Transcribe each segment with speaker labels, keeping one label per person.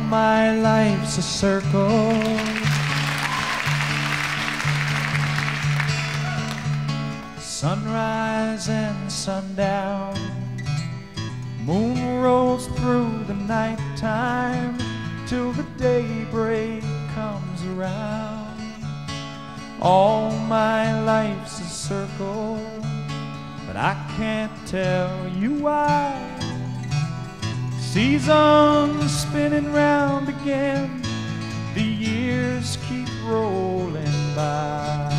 Speaker 1: my life's a circle. Sunrise and sundown, moon rolls through the nighttime till the daybreak comes around. All my life's a circle, but I can't tell you why. Seasons spinning round again, the years keep rolling by.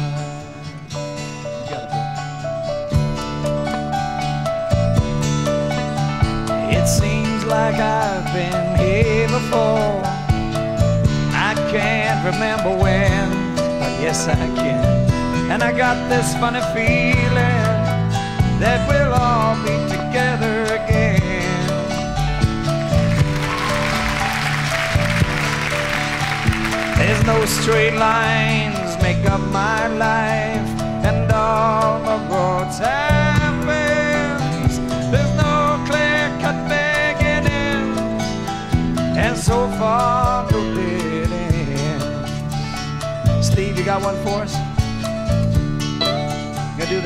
Speaker 1: It seems like I've been here before. I can't remember when, but yes I can. And I got this funny feeling that we'll all be together again. There's no straight lines make up my life, and all the roads have bends. There's no clear-cut beginnings, and so far no dead ends. Steve, you got one for us? You're gonna do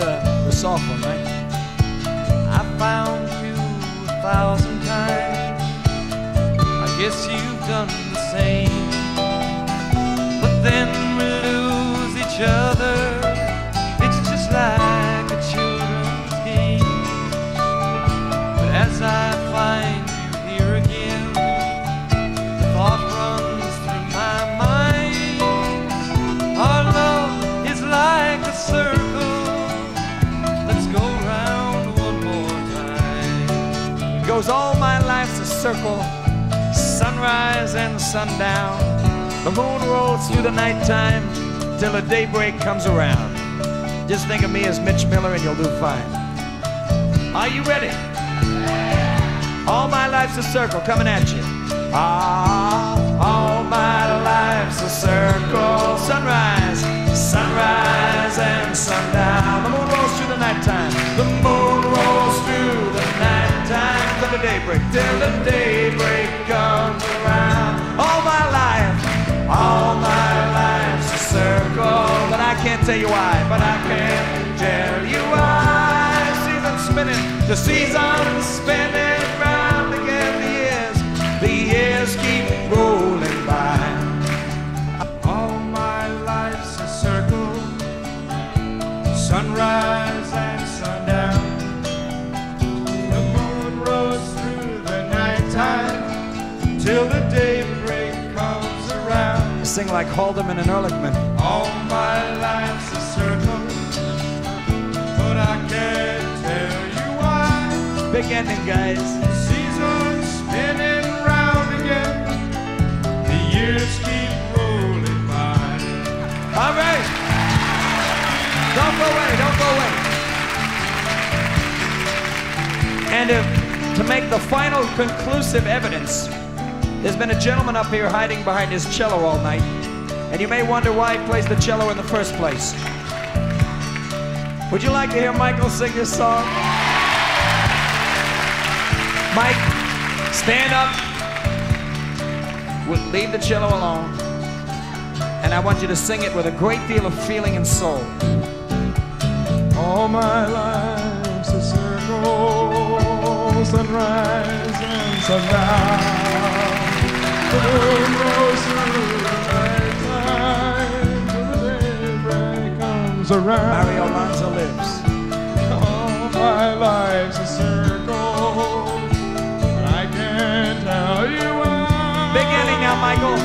Speaker 1: the soft one, right? I found you 1,000 times. I guess you've done the same. But then we lose each other. It's just like a children's game. But as I find you here again, the thought runs through my mind. Our love is like a circle. Let's go round one more time. It goes, all my life's a circle, sunrise and sundown. The moon rolls through the nighttime till the daybreak comes around. Just think of me as Mitch Miller and you'll do fine. Are you ready? All my life's a circle coming at you. Ah, all my life's a circle. Sunrise, sunrise and sundown. The moon rolls through the nighttime. The moon rolls through the nighttime till the daybreak, till the daybreak comes around. All my life, all my life's a circle, but I can't tell you why, but I can't tell you why. Seasons spinning, the seasons spinning round again, the years keep rolling by. All my life's a circle, sunrise and sundown. The moon rolls through the nighttime till the daybreak comes around. Sing like Haldeman and Ehrlichman. All my life's a circle, but I can't tell you why. Big ending, guys. Seasons spinning round again, the years keep rolling by. All right. Don't go away, don't go away. And to make the final conclusive evidence, there's been a gentleman up here hiding behind his cello all night, and you may wonder why he plays the cello in the first place. Would you like to hear Michael sing this song? Mike, stand up. We'll leave the cello alone, and I want you to sing it with a great deal of feeling and soul. All my life's a circle, sunrise and sundown. The moon rolls through the nighttime till the daybreak comes around. Mario Lanza lives. All my life's a circle, but I can't tell you why. Big ending now, Michael.